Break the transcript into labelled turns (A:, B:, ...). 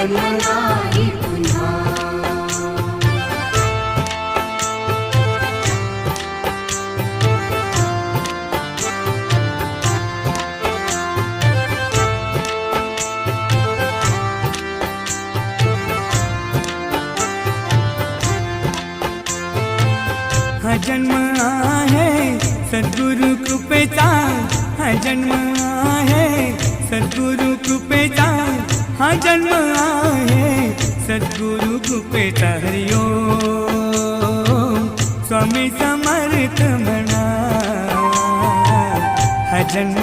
A: जन्म नाही पुन्हा।
B: हा जन्म आहे सद्गुरु कृपेचा, हा जन्म आहे सद्गुरु कृपेचा, हा जन्म आहे सद्गुरु कृपेचा। हरि ओम स्वामी समर्थ म्हणा, हा जन्म